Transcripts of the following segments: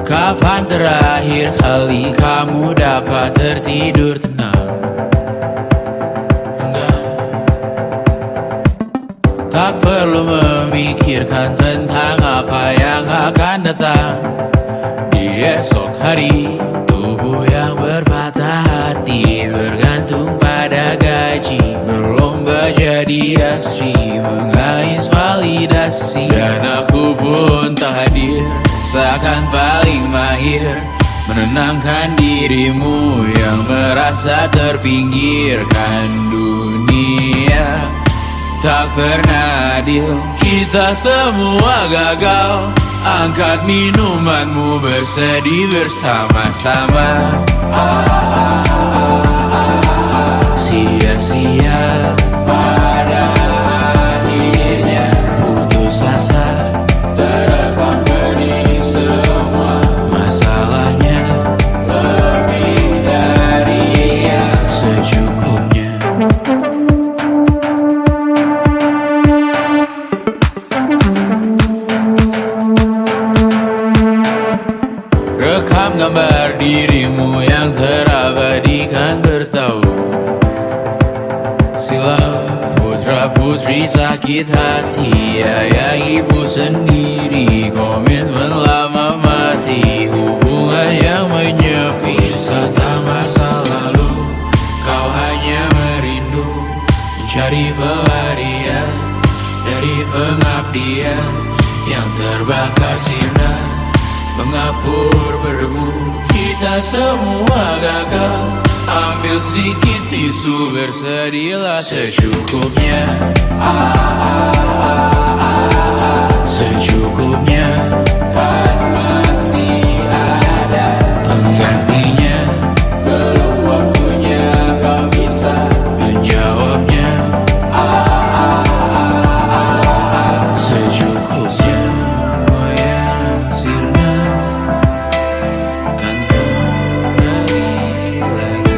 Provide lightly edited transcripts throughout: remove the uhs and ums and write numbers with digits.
Kapan terakhir kali kamu dapat tertidur tenang? Enggak. Tak perlu memikirkan tentang apa yang akan datang di esok hari. Tubuh yang berpatah hati bergantung pada gaji, berlomba jadi asri, mengais validasi. Dan aku pun tak hadir, seakan paling mahir menenangkan dirimu yang merasa terpinggirkan dunia. Tak pernah adil, kita semua gagal. Angkat minumanmu, bersedih bersama-sama. Sia-sia pada akhirnya putus asa, terekam pedih semua. Masalahnya lebih dari yang secukupnya. Rekam gambar dirimu yang terabadikan bertahun silam. Putra putri sakit hati, ayah ibu sendiri, komitmen lama mati, hubungan yang menyepi. Wisata masa lalu, kau hanya merindu, mencari pelarian dari pengabdian yang terbakar sinar, mengapur berdebu. Kita semua gagal. Ambil sedikit tisu, bersedihlah secukupnya. Secukupnya, kan masih ada penggantinya. Belum waktunya kau bisa menjawabnya. Secukupnya, oh ya, sirna. Kan kembali lagi.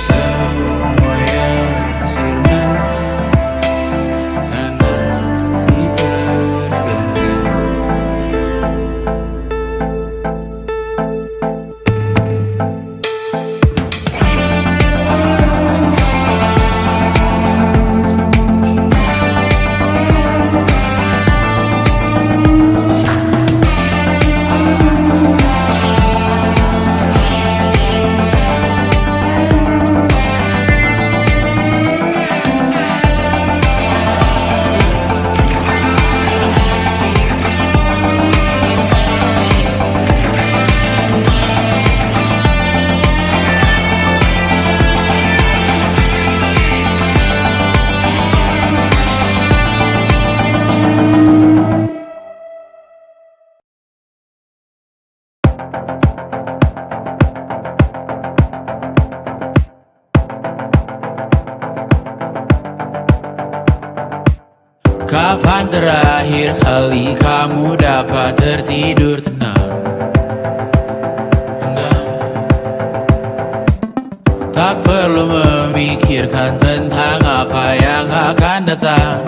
Semua yang sirna kan nanti berganti. Kapan terakhir kali kamu dapat tertidur tenang? Enggak. Tak perlu memikirkan tentang apa yang akan datang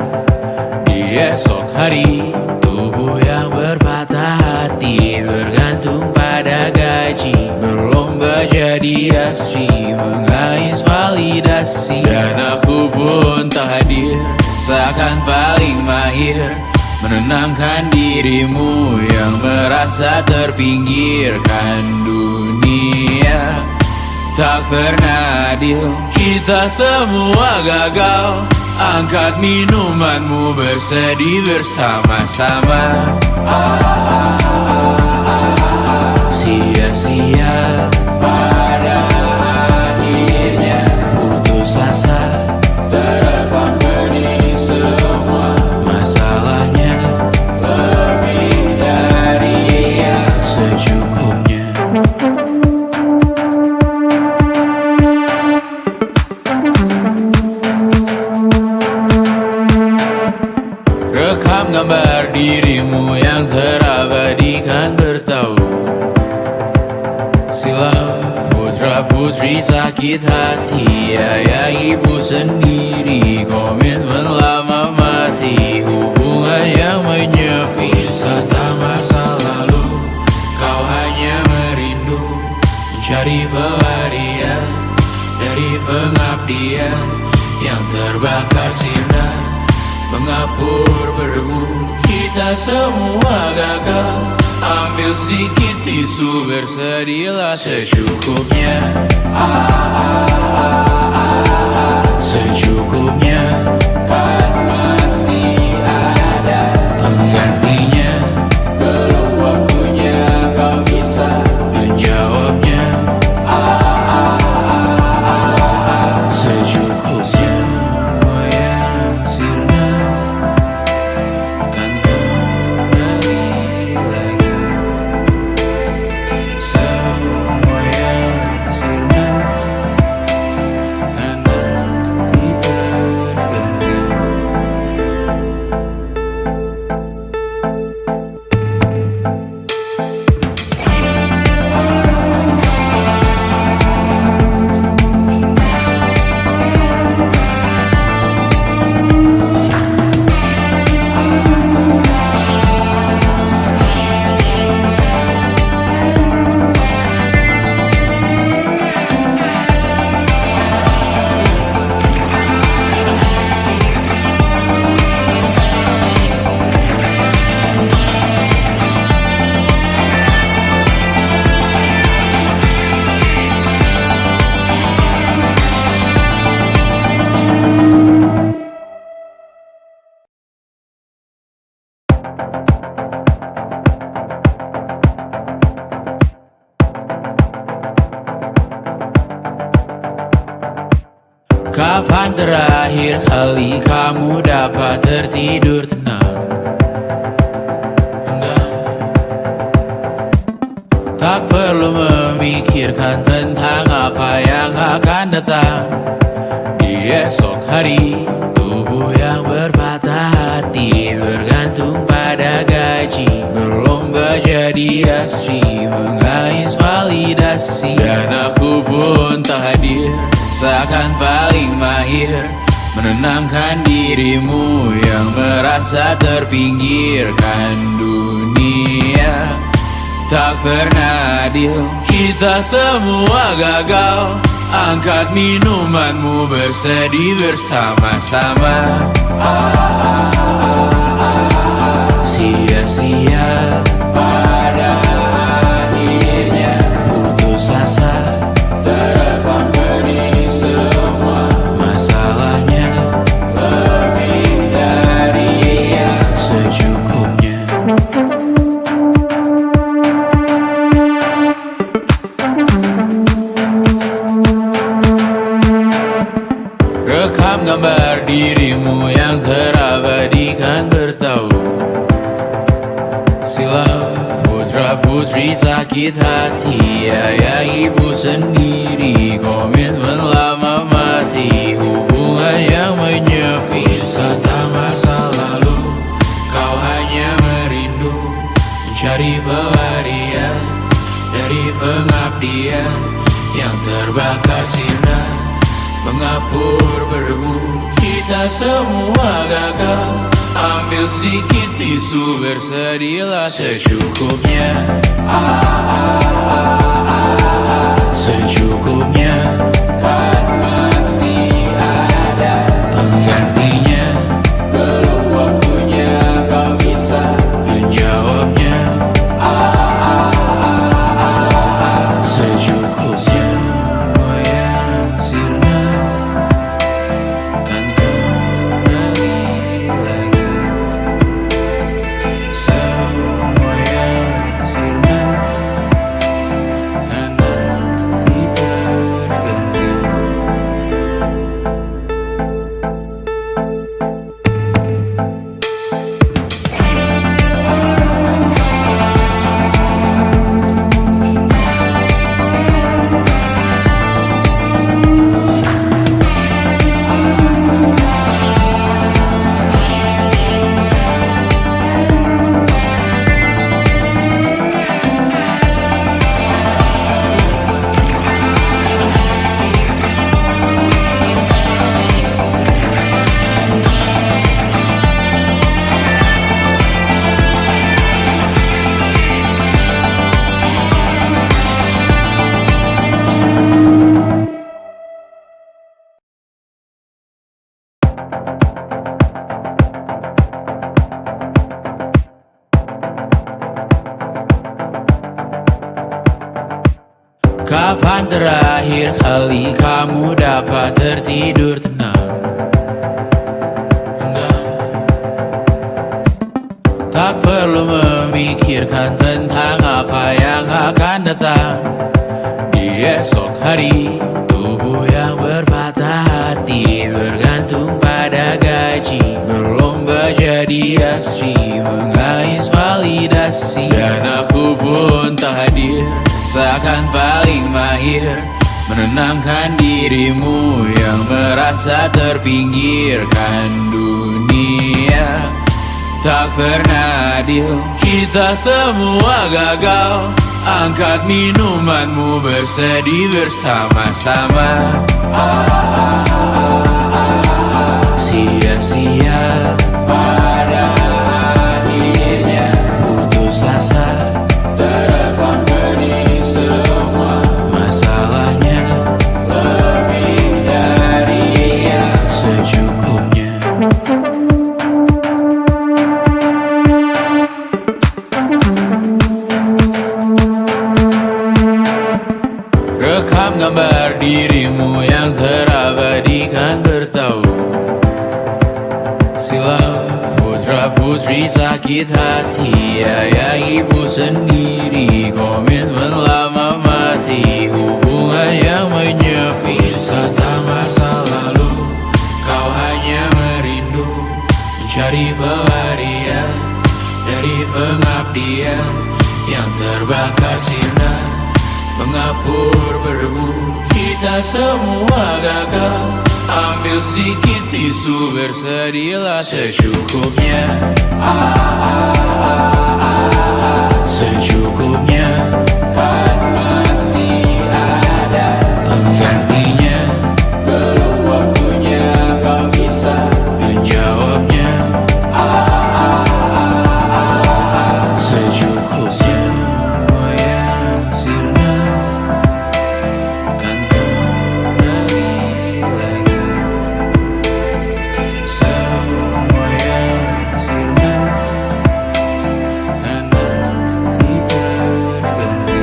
di esok hari. Tubuh yang berpatah hati bergantung pada gaji, berlomba jadi asri, mengais validasi. Dan aku pun tak hadir, seakan paling mahir menenangkan dirimu yang merasa terpinggirkan dunia. Tak pernah adil, kita semua gagal. Angkat minumanmu, bersedih bersama-sama. Sia-sia pada akhirnya putus asa, terekam pedih semua. Masalahnya lebih dari yang secukupnya. Rekam gambar dirimu yang terabadikan bertahun silam. putra putri sakit hati, ayah ibu sendiri komitmen lama mati, hubungan yang menyepi, wisata masa lalu. Kau hanya merindu mencari pelarian dari pengabdian yang terbakar sinar, mengapur berdebu. Kita semua gagal. Ambil sedikit tisu, bersedihlah secukupnya. Secukupnya, kan masih ada penggantinya. Belum waktunya kau bisa menjawabnya. Secukupnya, oh ya sirna, kan kembali lagi. Semua yang sirna, kan nanti terganti. Kapan terakhir kali kamu dapat tertidur tenang? Enggak. Tak perlu memikirkan tentang apa yang akan datang di esok hari. Tubuh yang berpatah hati bergantung pada gaji, berlomba jadi asri, mengais validasi. Dan aku pun tak hadir, seakan paling mahir menenangkan dirimu yang merasa terpinggirkan dunia. Tak pernah adil, kita semua gagal. Angkat minumanmu, bersedih bersama-sama. Sia-sia pada akhirnya putus asa, terekam benih semua masalahnya. Lebih dari yang secukupnya. Rekam gambar dirimu yang terabadikan bertahun silam. Putra putri sakit hati, ayah ibu sendiri komitmen lama mati, hubungan yang menyepi, wisata masa lalu. Kau hanya merindu mencari pelarian dari pengabdian yang terbakar sinar, mengapur berdebu. Kita semua gagal. Ambil sedikit tisu, bersedihlah secukupnya. Secukupnya, kan masih ada penggantinya. Belum waktunya kau bisa menjawabnya. Secukupnya, oh ya sirna, kan kembali lagi. Semua yang sirna, kan Kapan terakhir kali kamu dapat tertidur tenang? Enggak. Tak perlu memikirkan tentang apa yang akan datang di esok hari. Tubuh yang berpatah hati bergantung pada gaji, berlomba jadi asri, mengais validasi. Dan aku pun tak hadir, seakan paling mahir menenangkan dirimu yang merasa terpinggirkan. Dunia tak pernah adil, kita semua gagal. Angkat minumanmu, bersedih bersama-sama. Sia-sia pada akhirnya putus asa, terekam pedih semua. Masalahnya lebih dari yang secukupnya. Rekam gambar dirimu yang terabadikan bertahun silam. Putra putri sakit hati, ayah ibu sendiri, komitmen lama mati, hubungan yang menyepi. Wisata masa lalu, kau hanya merindu, mencari pelarian dari pengabdian yang terbakar sirna, mengapur berdebu. Kita semua gagal, ambil sedikit tisu, bersedihlah secukupnya. Secukupnya, kan masih ada penggantinya. Belum waktunya kau bisa menjawabnya. Secukupnya, oh ya sirna, kan kembali lagi. Semua yang sirna kan nanti terganti.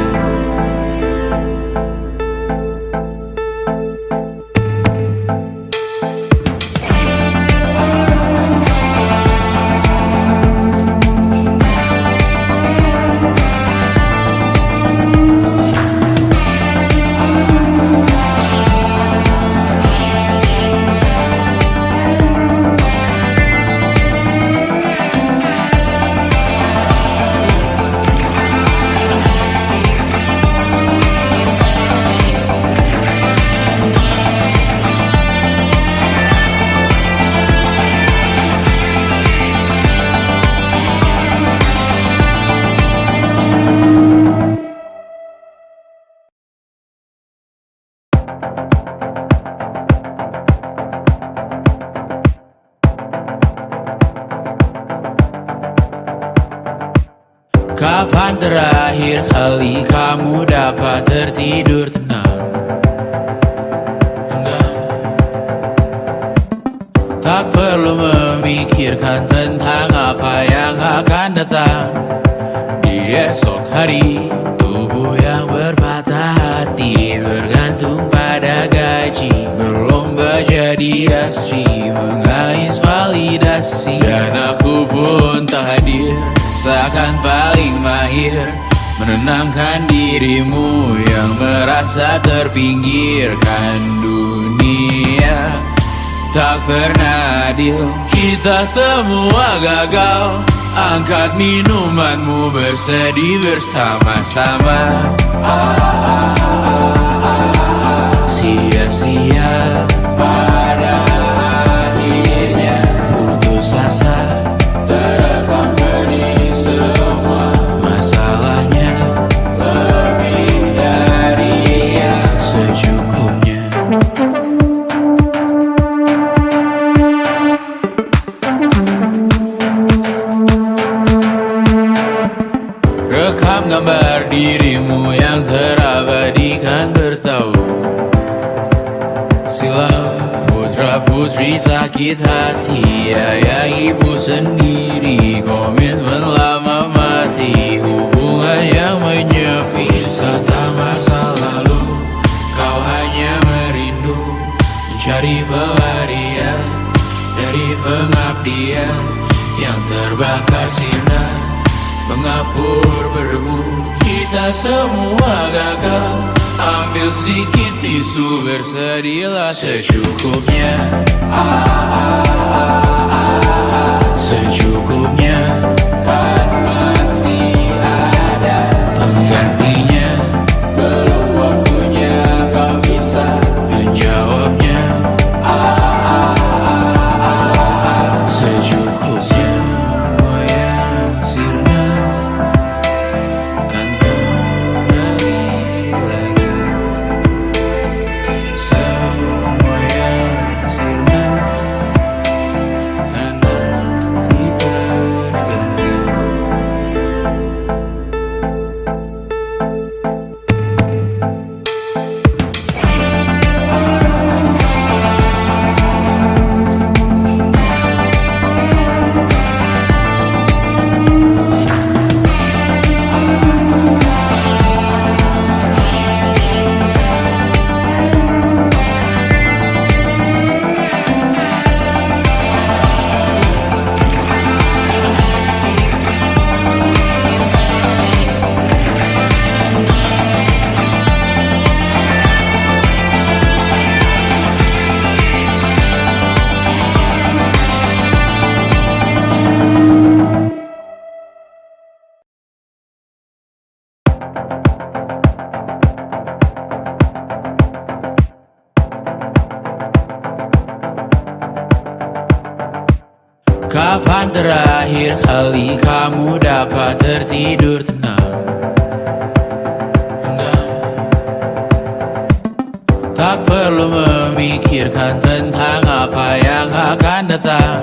Kapan terakhir kali kamu dapat tertidur tenang? Enggak. Tak perlu memikirkan tentang apa yang akan datang di esok hari. Tubuh yang berpatah hati bergantung pada gaji, berlomba jadi asri, mengais validasi. Dan aku pun tak hadir, seakan paling mahir menenangkan dirimu yang merasa terpinggirkan. Dunia tak pernah adil, kita semua gagal. Angkat minumanmu, bersedih bersama-sama. Sia-sia pada akhirnya putus asa, terekam pedih semua. Masalahnya lebih dari yang secukupnya. Rekam gambar dirimu yang terabadikan bertahun silam. Putra putri sakit hati, ayah ibu sendiri, komitmen lama mati, hubungan yang menyepi. Wisata masa lalu, mencari pelarian dari pengabdian yang terbakar sinar, mengapur berdebu. Kita semua gagal. Ambil sedikit tisu, bersedilah secukupnya. Secukupnya, kan masih ada penggantinya. Belum waktunya kau bisa menjawabnya. Secukupnya, oh ya sirna, kan kembali lagi. Semua yang sirna, kan nanti berganti. Kapan terakhir kali kamu dapat tertidur tenang? Enggak. Tak perlu memikirkan tentang apa yang akan datang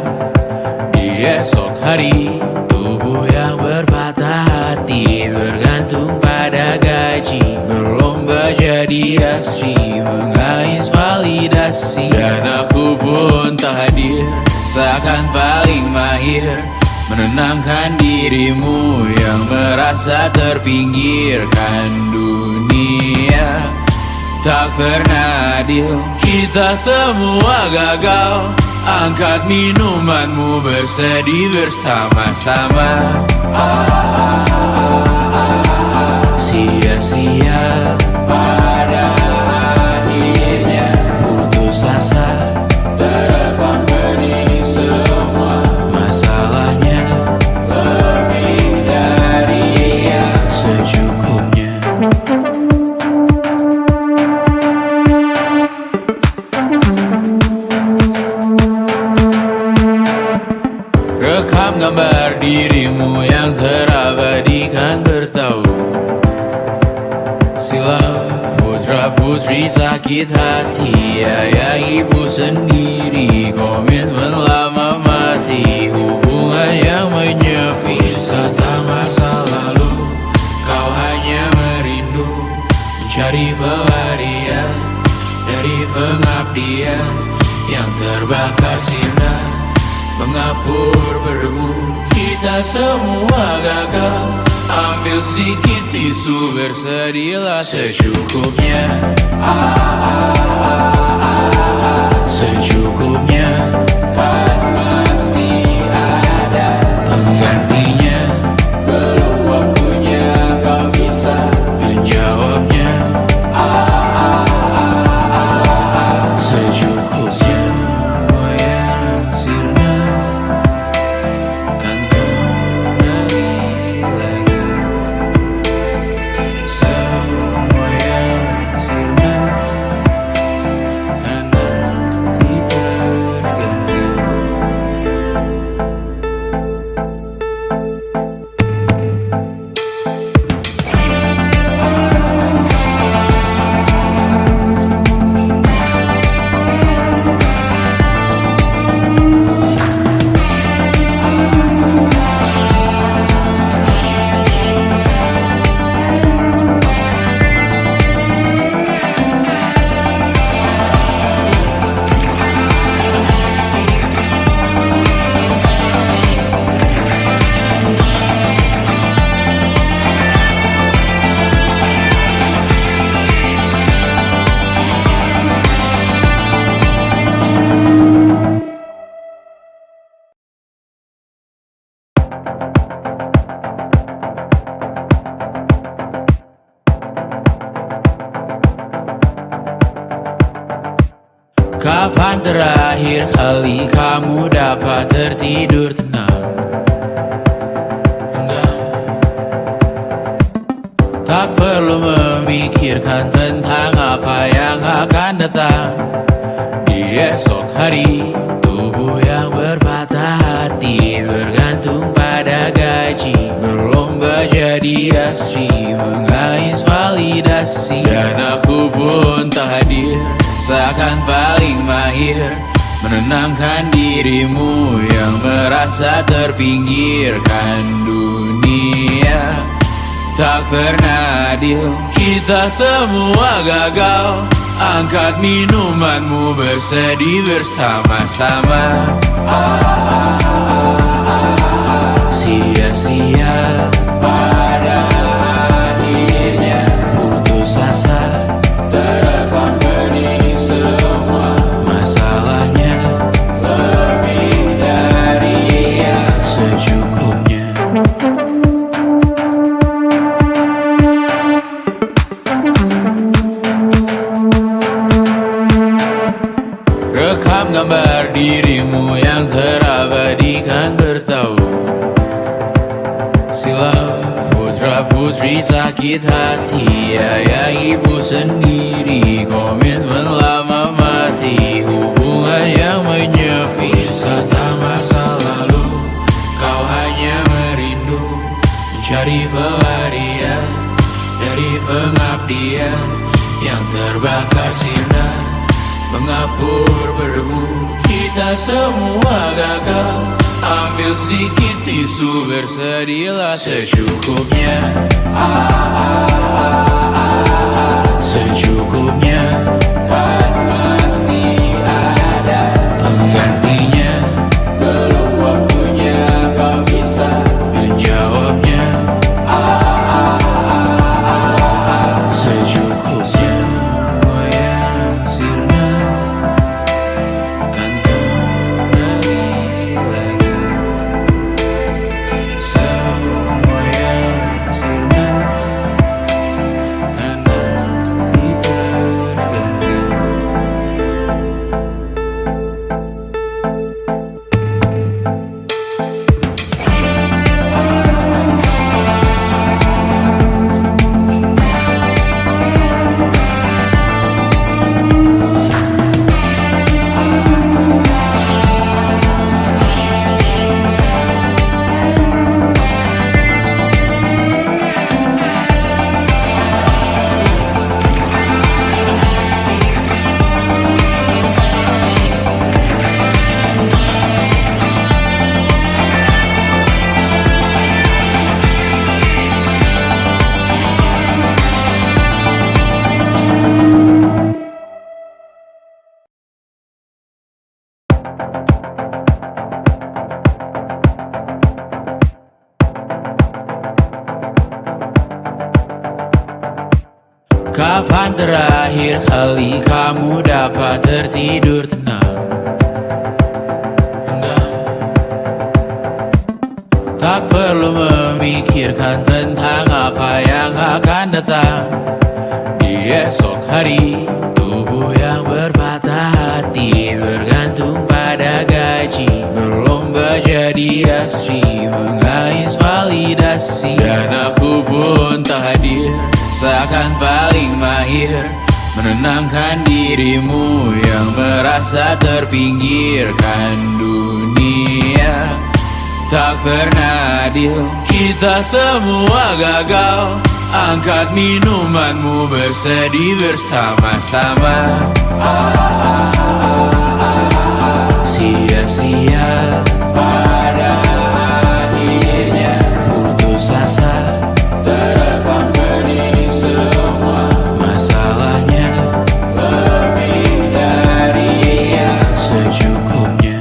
di esok hari. Tubuh yang berpatah hati bergantung pada gaji, berlomba jadi asri, mengais validasi. Dan aku pun tak hadir, seakan paling mahir menenangkan dirimu yang merasa terpinggirkan dunia. Tak pernah adil, kita semua gagal. Angkat minumanmu, bersedih bersama-sama. Sia-sia pada akhirnya putus asa, terekam benih semua masalahnya. Lebih dari yang secukupnya. Rekam gambar dirimu yang terabadikan bertahun silam. Putra putri sakit hati, ayah ibu sendiri, komitmen lama mati, hubungan yang menyepi. Wisata masa lalu, kau hanya merindu, mencari pelarian dari pengabdian yang terbakar sinar, mengapur berdebu. Kita semua gagal. Ambil sedikit tisu, bersedilah secukupnya. Secukupnya, kan masih ada penggantinya. Belum waktunya kau bisa menjawabnya. Secukupnya, oh ya sirna, kan kembali lagi. Semua yang Kapan terakhir kali kamu dapat tertidur tenang? Enggak. Tak perlu memikirkan tentang apa yang akan datang di esok hari. Tubuh yang berpatah hati bergantung pada gaji, berlomba jadi asri, mengais validasi. Dan aku pun tak hadir, seakan paling mahir menenangkan dirimu yang merasa terpinggirkan. Dunia tak pernah adil, kita semua gagal. Angkat minumanmu, bersedih bersama-sama. Sia-sia pada akhirnya putus asa, terekam benih semua masalahnya, lebih dari yang secukupnya. Rekam gambar dirimu yang terabadikan bertahun silam. Putra putri sakit hati, ayah ibu sendiri, komitmen lama mati, hubungan yang menyepi. Wisata masa lalu, kau hanya merindu, mencari pelarian dari pengabdian yang terbakar sinar, mengapur berdebu. Kita semua gagal, ambil sedikit tisu, bersedihlah secukupnya. Secukupnya, kan masih ada penggantinya. Belum waktunya kau bisa menjawabnya. Secukupnya, wayang sirna kan kembali lagi. Semua yang sirna kan nanti terganti. Kapan terakhir kali kamu dapat tertidur tenang? Enggak. Tak perlu memikirkan tentang apa yang akan datang di esok hari. Tubuh yang berpatah hati bergantung pada gaji, berlomba jadi asri, mengais validasi. Dan aku pun tak hadir, seakan paling mahir menenangkan dirimu yang merasa terpinggirkan. Dunia tak pernah adil, kita semua gagal. Angkat minumanmu, bersedih bersama-sama. Sia-sia pada akhirnya putus asa, terekam benih semua masalahnya, lebih dari yang secukupnya.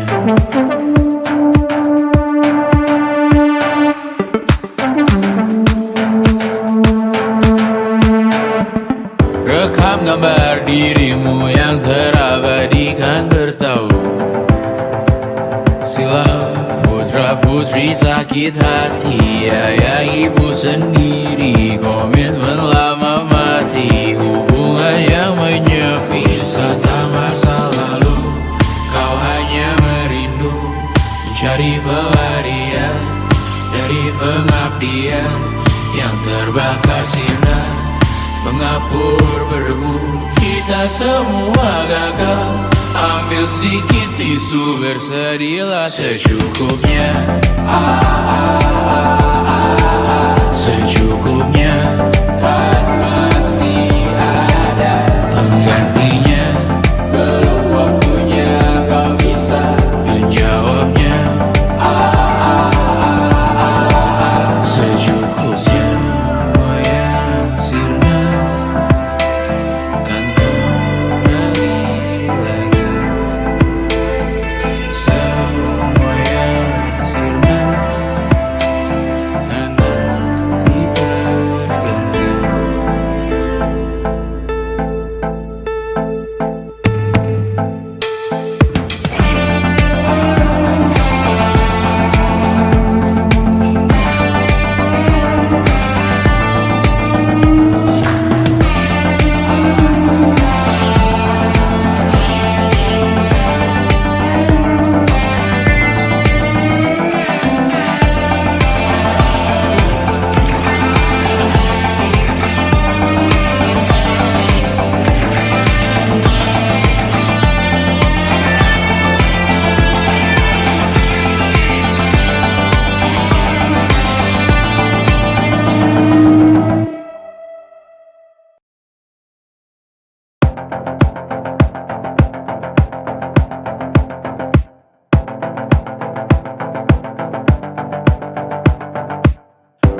Rekam gambar dirimu yang terabadikan bertahun silam. Putra putri sakit hati, ayah ibu sendiri, komitmen lama mati, hubungan yang menyepi. Wisata masa lalu, pengabdian yang terbakar sinar, mengapur berdebu. Kita semua gagal. Ambil sedikit tisu, bersedilah secukupnya. Secukupnya, kan masih ada penggantinya. Belum waktunya kau bisa menjawabnya. Secukupnya, oh yang sirna, kan kembali lagi. Semua yang sirna, kan nanti berganti.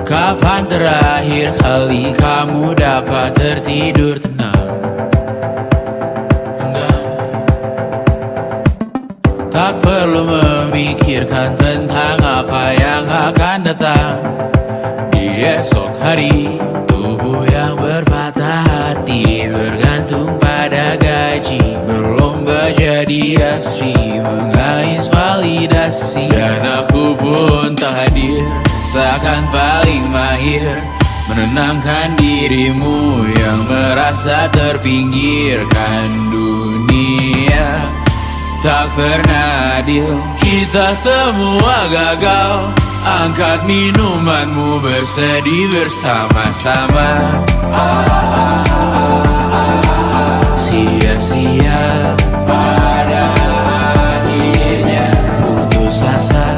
Kapan terakhir kali kamu dapat tertidur tenang? Enggak. Tak perlu memikirkan tentang apa yang akan datang di esok hari. Tubuh yang berpatah hati bergantung pada gaji, berlomba jadi asri, mengais validasi. Dan aku pun tak hadir, seakan paling mahir menenangkan dirimu yang merasa terpinggirkan dunia. Tak pernah adil, kita semua gagal. Angkat minumanmu, bersedih bersama-sama. Sia-sia pada akhirnya putus asa,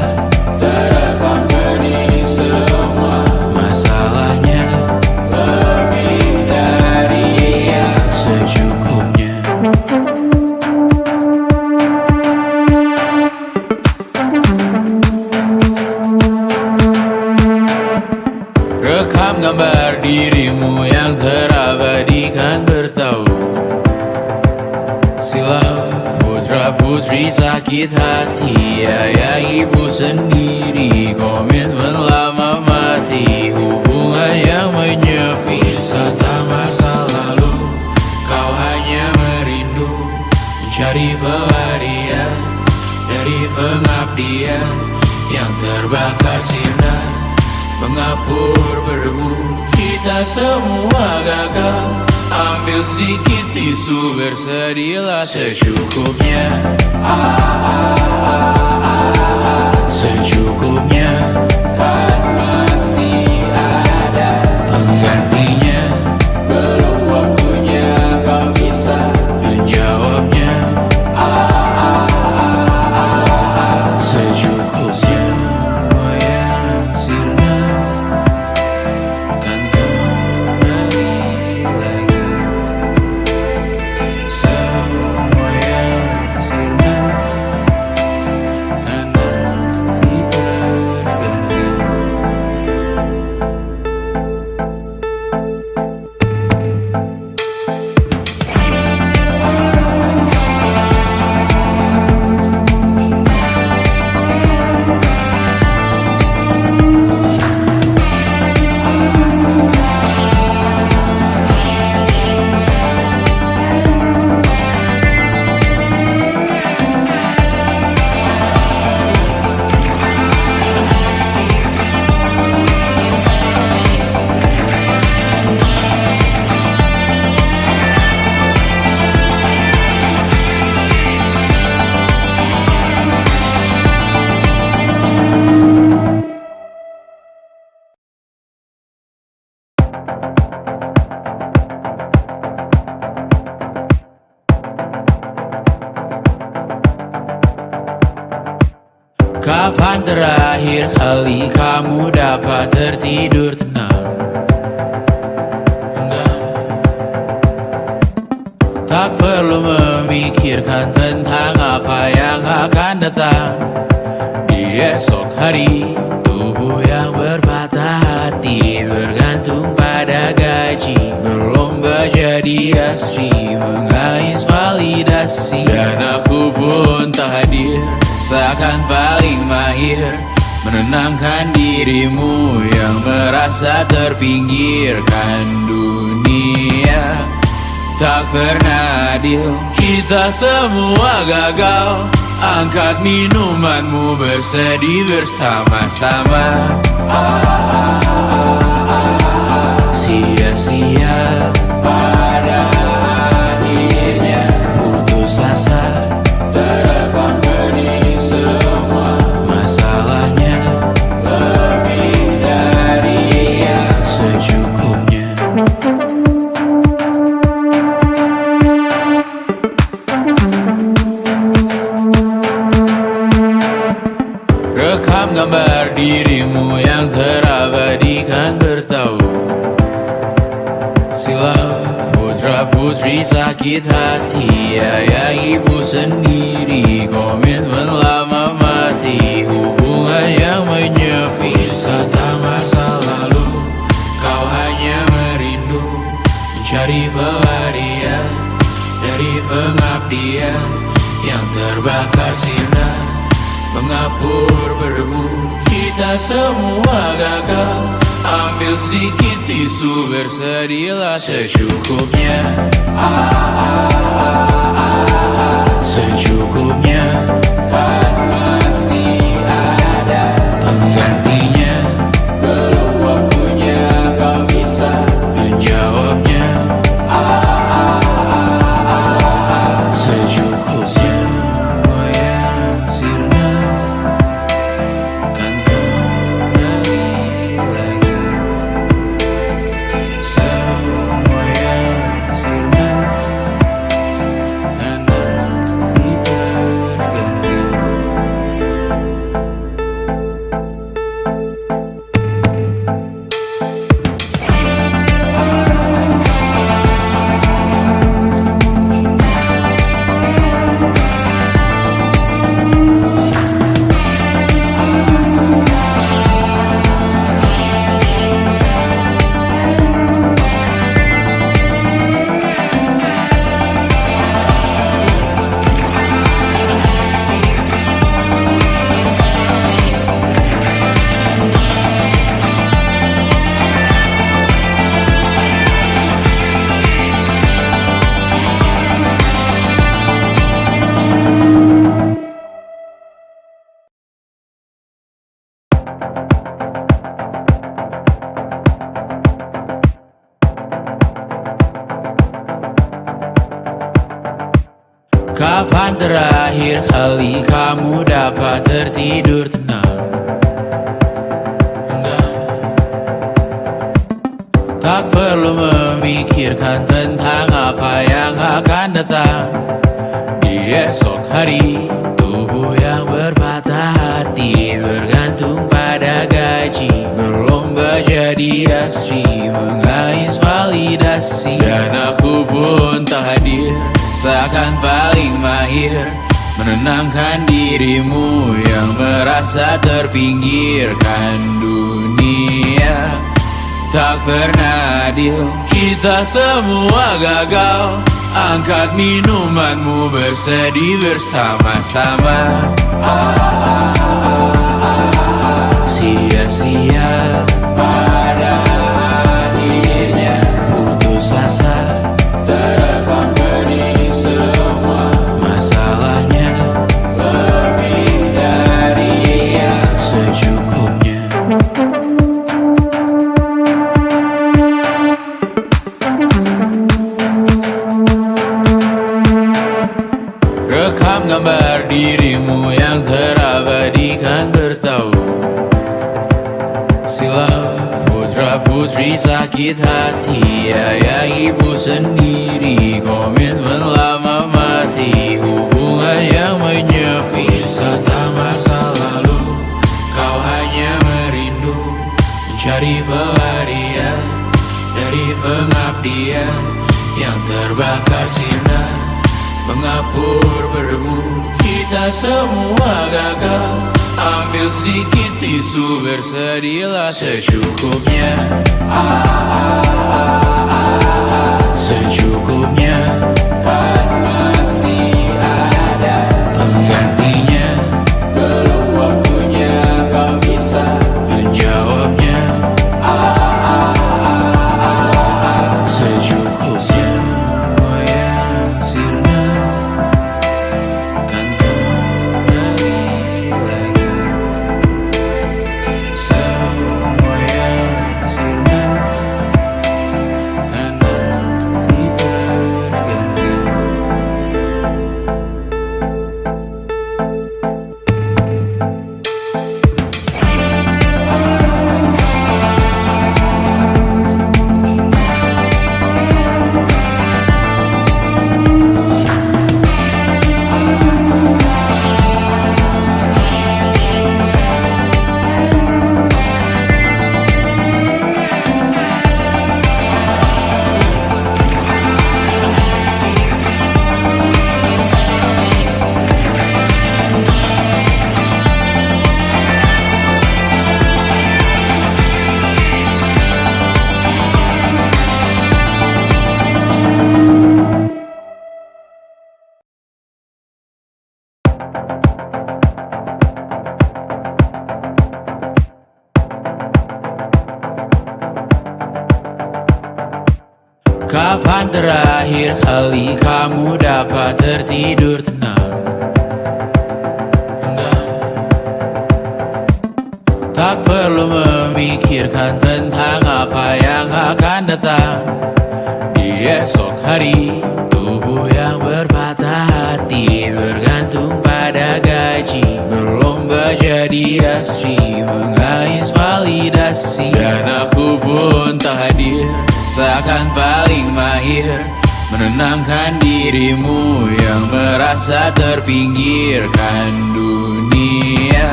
terekam benih semua masalahnya. Lebih dari yang secukupnya. Rekam gambar dirimu yang terabadikan bertahun silam. Putra putri sakit hati, ayah ibu sendiri, komitmen lama mati, hubungan yang menyepi. Wisata masa lalu, kau hanya merindu, mencari pelarian dari pengabdian yang terbakar sinar, mengapur berdebu. Kita semua gagal. Ambil sedikit tisu, bersedilah secukupnya. Secukupnya, kan masih ada penggantinya. Belum waktunya kau bisa menjawabnya. Secukupnya, oh yang sirna, kan kembali lagi. Semua yang sirna, kan nanti berganti. Kapan terakhir kali kamu dapat tertidur tenang? Enggak. Tak perlu memikirkan tentang apa yang akan datang di esok hari. Tubuh yang berpatah hati bergantung pada gaji, berlomba jadi asri, mengais validasi. Dan aku pun tak hadir, seakan paling mahir menenangkan dirimu yang merasa terpinggirkan. Dunia tak pernah adil, kita semua gagal. Angkat minumanmu, bersedih bersama-sama. Sia-sia pada akhirnya putus asa, terekam pedih semua. Masalahnya lebih dari yang secukupnya. Rekam gambar dirimu yang terabadikan bertahun silam. Putra putri sakit hati, ayah ibu sendiri, komitmen lama mati, hubungan yang menyepi. Wisata masa lalu, kau hanya merindu, mencari pelarian dari pengabdian yang terbakar sirna, mengapur berdebu. Kita semua gagal, ambil sedikit tisu, bersedihlah secukupnya. Secukupnya, kan masih ada penggantinya. Belum waktunya kau bisa menjawabnya. Secukupnya, oh ya sirna, kan kembali lagi. Semua yang sirna kan nanti berganti. Kapan terakhir kali kamu dapat tertidur tenang? Enggak. Tak perlu memikirkan tentang apa yang akan datang di esok hari. Tubuh yang berpatah hati bergantung pada gaji, berlomba jadi asri, mengais validasi. Dan aku pun tak hadir, seakan paling mahir menenangkan dirimu yang merasa terpinggirkan. Dunia tak pernah adil, kita semua gagal. Angkat minumanmu, bersedih bersama-sama. Sia-sia pada akhirnya putus asa, terekam pedih semua. Masalahnya lebih dari yang secukupnya. Rekam gambar dirimu yang terabadikan bertahun silam. Putra putri sakit hati, ayah ibu sendiri, komitmen lama mati, hubungan yang menyepi. Wisata masa lalu, Mengapur berdebu, kita semua gagal. Ambil sedikit tisu, bersedilah secukupnya. Secukupnya, kan masih ada penggantinya. Belum waktunya kau bisa menjawabnya. Secukupnya, oh ya sirna, kan kembali lagi. Semua yang sirna, kan nanti berganti. Kapan terakhir kali kamu dapat tertidur tenang? Enggak. Tak perlu memikirkan tentang apa yang akan datang di esok hari. Tubuh yang berpatah hati bergantung pada gaji, berlomba jadi asri, mengais validasi. Dan aku pun tak hadir, seakan paling mahir menenangkan dirimu yang merasa terpinggirkan dunia.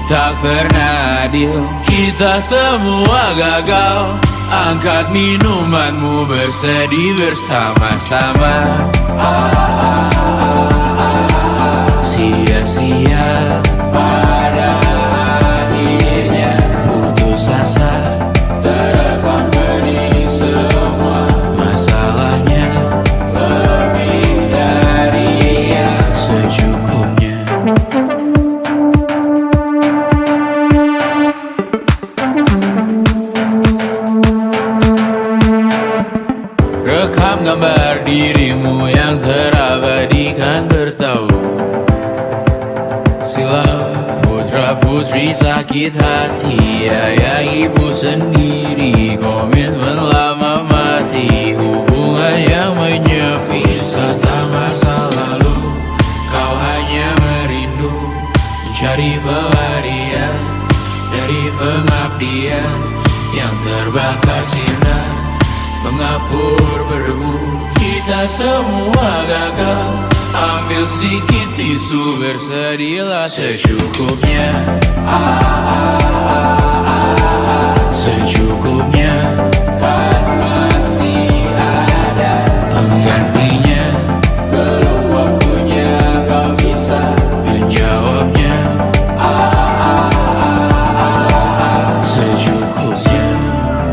Tak pernah adil, kita semua gagal. Angkat minumanmu, bersedih bersama-sama. Sia-sia pada akhirnya putus asa, terekam benih semua masalahnya. Lebih dari yang secukupnya. Rekam gambar dirimu yang terabadikan bertahun silam. Putra putri sakit hati, ayah ibu sendiri, komitmen lama mati, hubungan yang menyepi. Wisata masa lalu, kau hanya merindu, mencari pelarian dari pengabdian yang terbakar sinar. Mengapur berdebu, kita semua gagal. Ambil sedikit tisu, bersedilah secukupnya. Secukupnya, kan masih ada penggantinya. Belum waktunya kau bisa menjawabnya. Secukupnya,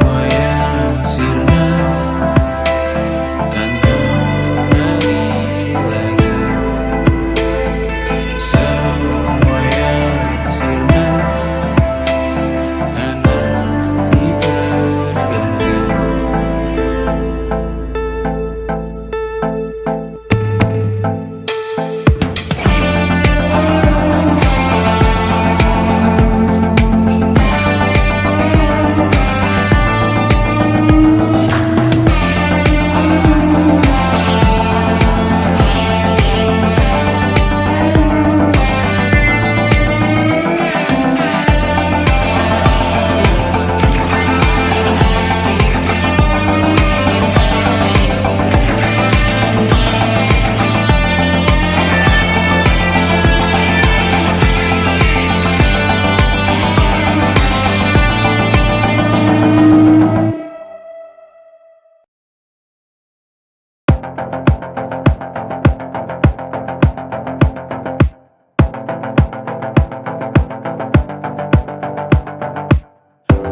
oh ya sirna, kan kembali lagi. Semua yang sirna, kan nanti berganti.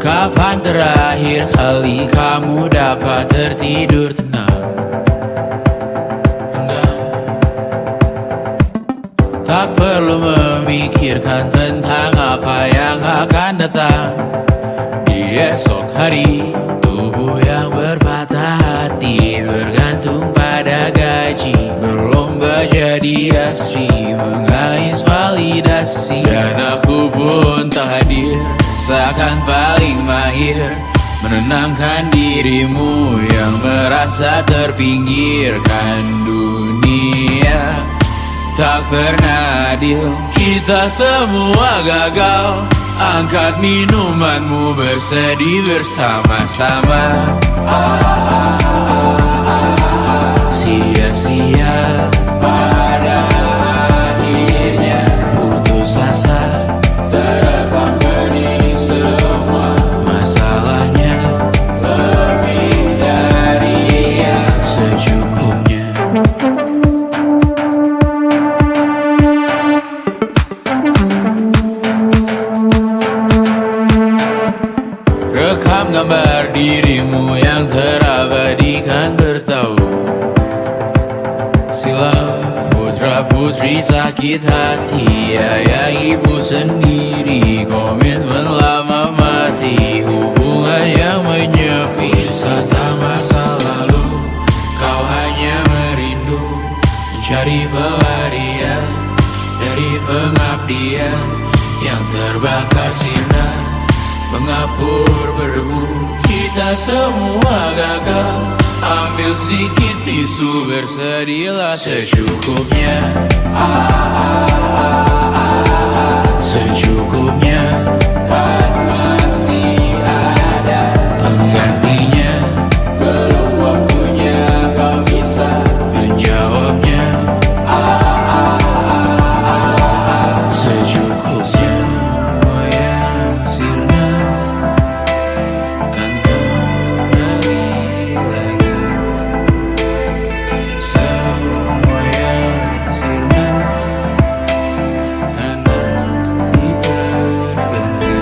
Kapan terakhir kali kamu dapat tertidur tenang? Enggak. Tak perlu memikirkan tentang apa yang akan datang di esok hari. Tubuh yang berpatah hati bergantung pada gaji, berlomba jadi asri, mengais validasi. Dan aku pun tak hadir, seakan paling mahir menenangkan dirimu yang merasa terpinggirkan. Dunia tak pernah adil, kita semua gagal. Angkat minumanmu, bersedih bersama-sama. Sia-sia pada akhirnya putus asa, terekam benih semua masalahnya, lebih dari yang secukupnya. Rekam gambar dirimu yang terabadikan bertahun silam. Putra putri sakit hati, ayah ibu sendiri, komitmen lama mati, hubungan yang menyepi. Wisata masa lalu, kau hanya merindu, mencari pelarian dari pengabdian yang terbakar sinar, mengapur berdebu. Kita semua gagal, ambil sedikit tisu, bersedihlah secukupnya. Secukupnya, kan masih ada penggantinya. Belum waktunya kau bisa menjawabnya. Secukupnya, oh ya sirna, kan kembali lagi. Semua yang sirna, kan nanti berganti.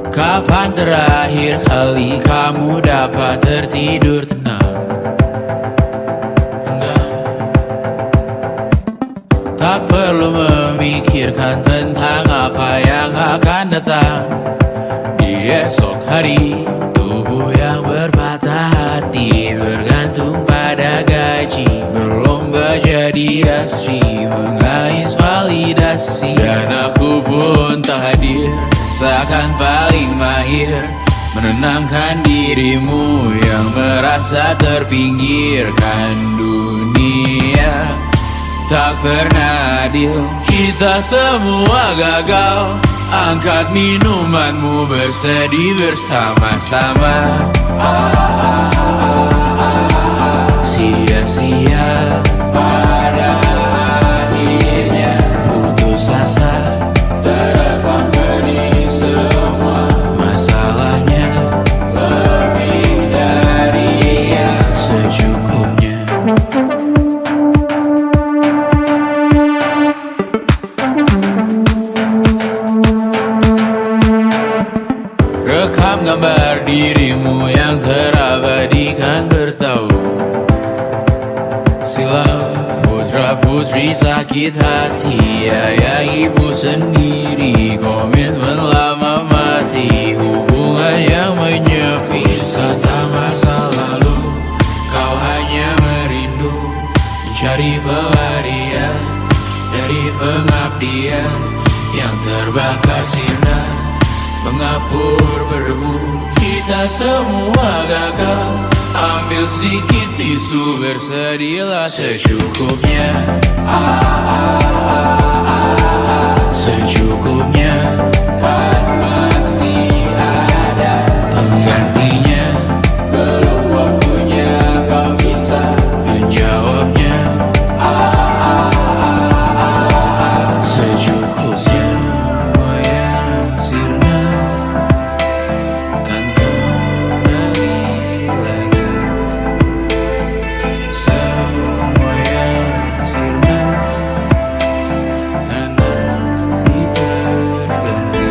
Kapan terakhir kali kamu dapat tertidur tenang? Enggak. Tak perlu memikirkan tentang apa yang akan datang di esok hari. Tubuh yang berpatah hati bergantung pada gaji, berlomba jadi asri, mengais validasi. Dan aku pun tak hadir, seakan paling mahir menenangkan dirimu yang merasa terpinggirkan. Dunia tak pernah adil, kita semua gagal. Angkat minumanmu, bersedih bersama-sama. Sia-sia pada akhirnya putus asa, terekam benih semua masalahnya, lebih dari yang secukupnya. Rekam gambar dirimu yang terabadikan bertahun silam. Putra putri sakit hati, ayah ibu sendiri, komitmen lama mati, hubungan yang menyepi. Wisata masa lalu, pengabdian yang terbakar sirna, mengapur berdebu. Kita semua gagal. Ambil sedikit tisu, bersedialah secukupnya. Secukupnya, kan masih ada penggantinya. Belum waktunya kau bisa menjawabnya. Secukupnya, wayang sirna kan kembali lagi. Semua yang sirna kan nanti terganti.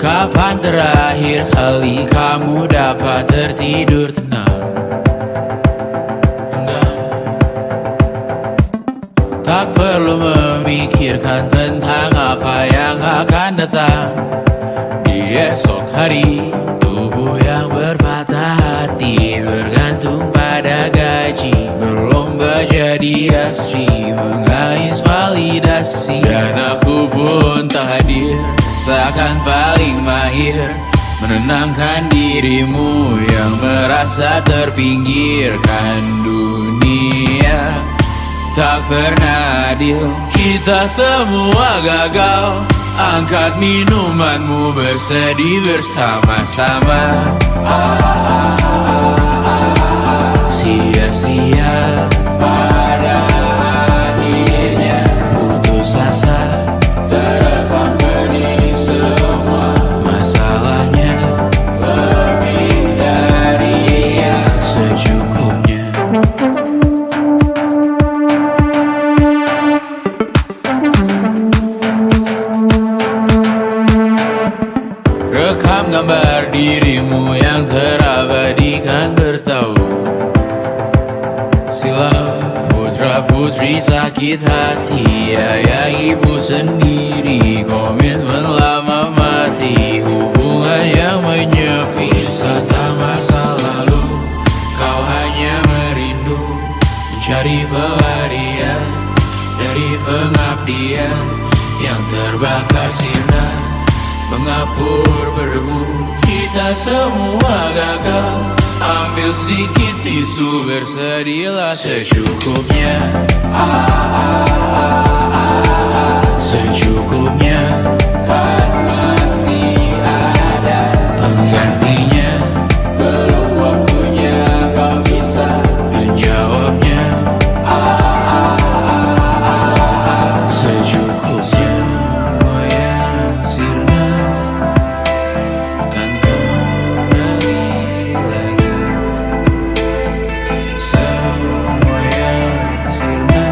Kapan terakhir kali kamu dapat tertidur tenang? Enggak. Tak perlu memikirkan tentang apa yang akan datang di esok hari. Tubuh yang berpatah hati bergantung pada gaji, berlomba jadi asri, mengais validasi. Dan aku pun tak hadir, seakan paling mahir menenangkan dirimu yang merasa terpinggirkan dunia. Tak pernah adil, kita semua gagal. Angkat minumanmu, bersedih bersama-sama. Sia-sia pada akhirnya putus asa, terekam benih semua masalahnya. Lebih dari yang secukupnya. Rekam gambar dirimu yang terabadikan bertahu. Silam putra putri sakit hati, ayah ibu sendiri, komitmen lama mati, hubungan yang menyepi. Wisata masa lalu, kau hanya merindu, mencari pelarian dari pengabdian yang terbakar sinar, mengapur berdebu. Kita semua gagal. Ambil sedikit tisu, bersedialah secukupnya. Secukupnya, kan masih ada penggantinya. Belum waktunya kau bisa menjawabnya. Secukupnya, wayang sirna kan kembali lagi. Semua yang sirna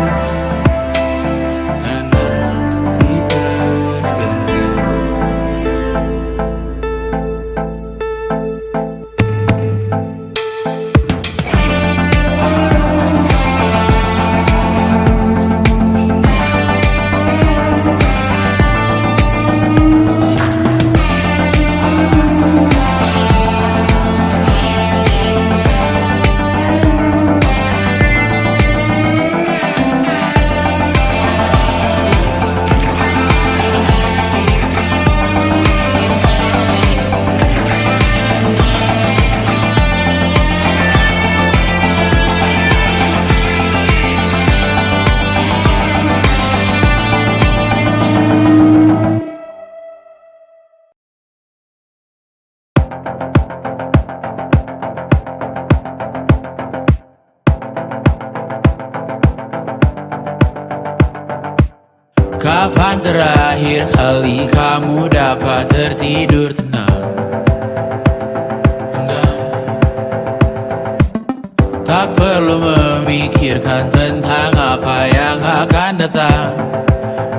kan nanti terganti. Kapan terakhir kali kamu dapat tertidur tenang? Enggak. Tak perlu memikirkan tentang apa yang akan datang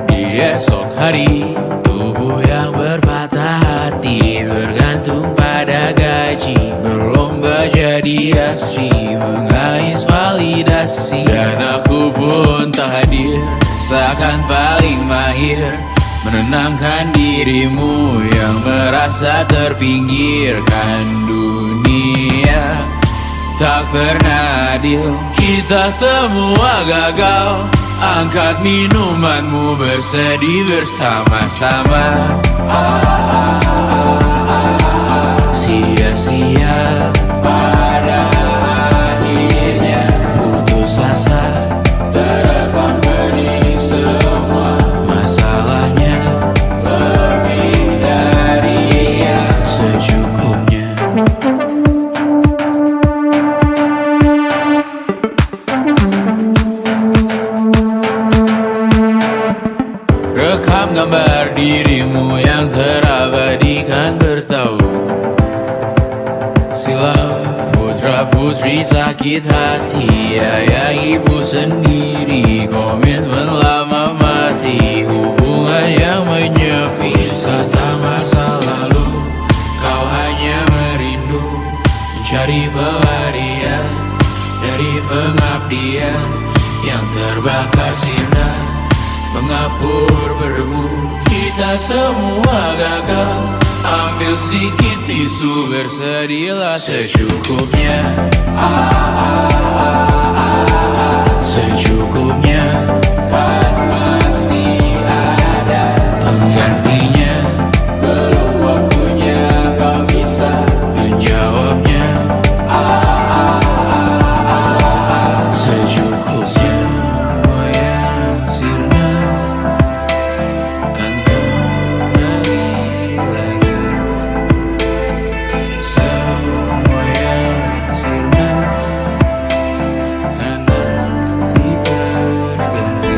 di esok hari. Tubuh yang berpatah hati bergantung pada gaji, berlomba jadi asri, mengais validasi. Dan aku pun tak hadir, seakan paling mahir menenangkan dirimu yang merasa terpinggirkan. Dunia tak pernah adil, kita semua gagal. Angkat minumanmu, bersedih bersama-sama. Sia-sia pada akhirnya putus asa, terekam pedih semua. Masalahnya lebih dari yang secukupnya. Rekam gambar dirimu yang terabadikan bertahun silam. Putra putri sakit hati, ayah ibu sendiri, komitmen lama mati, hubungan yang menyepi. Wisata masa lalu, kau hanya merindu, mencari pelarian dari pengabdian yang terbakar sinar, mengapur berdebu. Kita semua gagal, ambil sedikit tisu, bersedihlah secukupnya. Secukupnya, kan masih ada penggantinya. Belum waktunya kau bisa menjawabnya. Secukupnya, oh ya sirna, kan kembali lagi. Semua yang sirna, kan nanti berganti.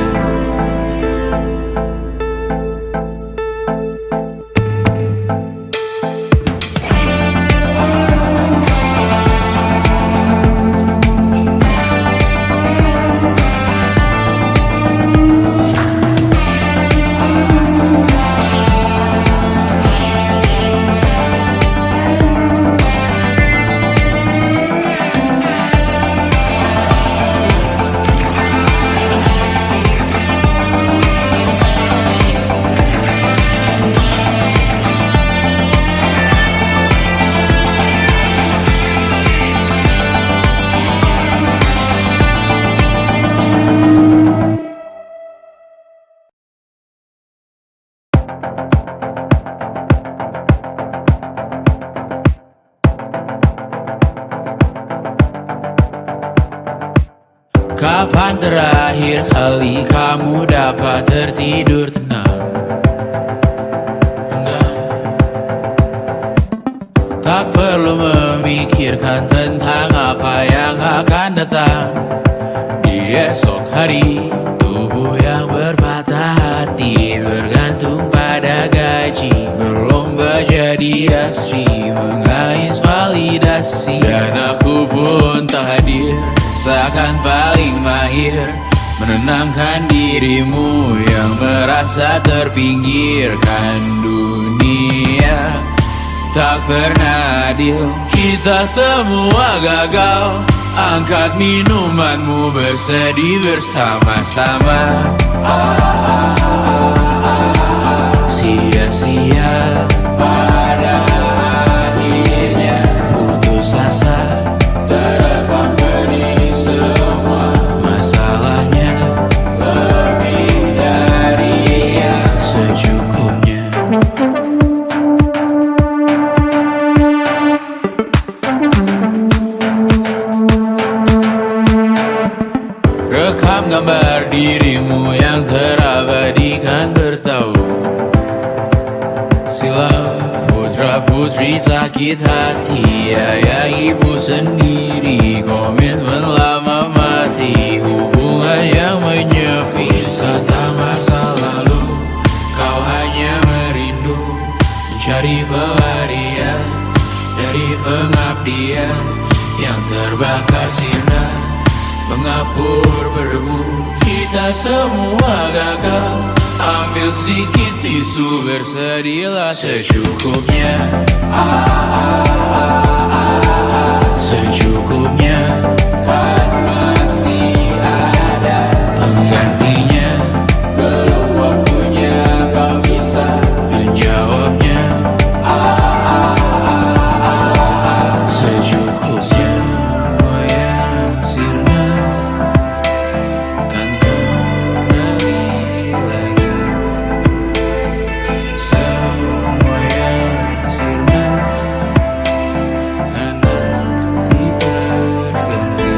Kapan terakhir kali kamu dapat tertidur tenang? Enggak. Tak perlu memikirkan tentang apa yang akan datang di esok hari. Tubuh yang berpatah hati bergantung pada gaji, berlomba jadi asri, mengais validasi. Dan aku pun tak hadir, seakan paling mahir menenangkan dirimu yang merasa terpinggirkan. Dunia tak pernah adil, kita semua gagal. Angkat minumanmu, bersedih bersama-sama. Sia-sia pada akhirnya putus asa, terekam pedih semua. Masalahnya lebih dari yang secukupnya. Rekam gambar dirimu yang terabadikan bertahun silam. Putra putri sakit hati, ayah ibu sendiri, komitmen lama mati, hubungan yang menyepi. Wisata masa lalu, mencari pelarian dari pengabdian yang terbakar sinar, mengapur berdebu. Kita semua gagal. Ambil sedikit tisu, bersedilah secukupnya. Secukupnya, kan masih ada penggantinya. Belum waktunya kau bisa menjawabnya. Secukupnya, oh ya sirna, kan kembali lagi. Semua yang sirna, kan nanti berganti.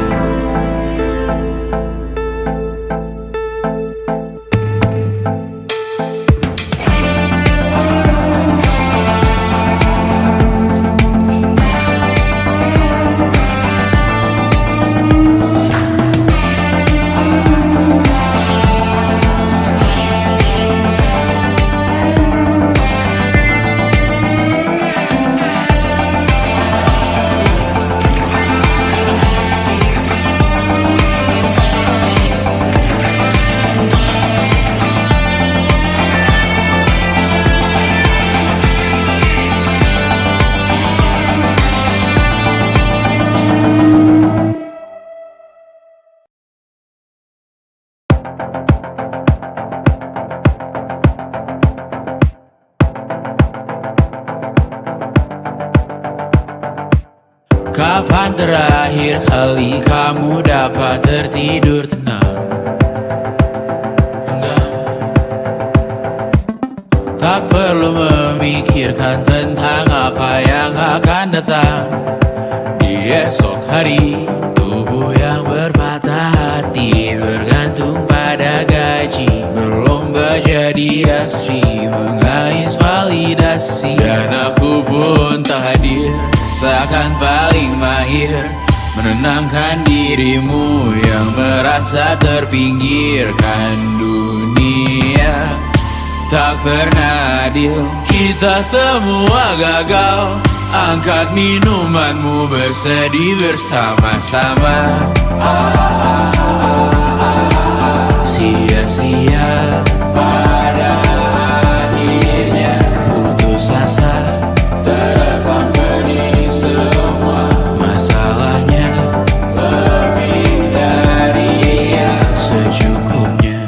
Kapan terakhir kali kamu dapat tertidur tenang? Enggak. Tak perlu memikirkan tentang apa yang akan datang di esok hari. Tubuh yang berpatah hati bergantung pada gaji, berlomba jadi asri, mengais validasi. Dan aku pun tak hadir, seakan paling mahir menenangkan dirimu yang merasa terpinggirkan dunia. Tak pernah adil, kita semua gagal. Angkat minumanmu, bersedih bersama-sama. Sia-sia pada akhirnya putus asa, terekam benih semua masalahnya. Lebih dari yang secukupnya.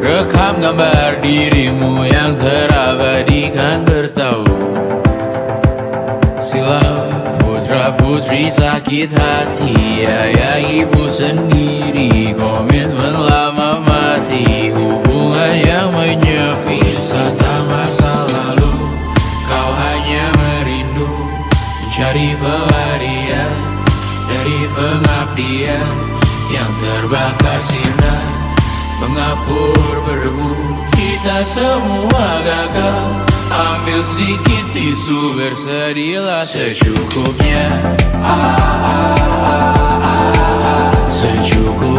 Rekam gambar dirimu yang terabadikan bertahu silam. Putra putri sakit hati, ayah ibu sendiri, komitmen lama mati, hubungan yang menyepi. Wisata masa lalu, kau hanya merindu, mencari pelarian dari pengabdian yang terbakar sinar, mengapur berdebu. Kita semua gagal. Ambil sedikit tisu, bersedilah secukupnya. Secukupnya.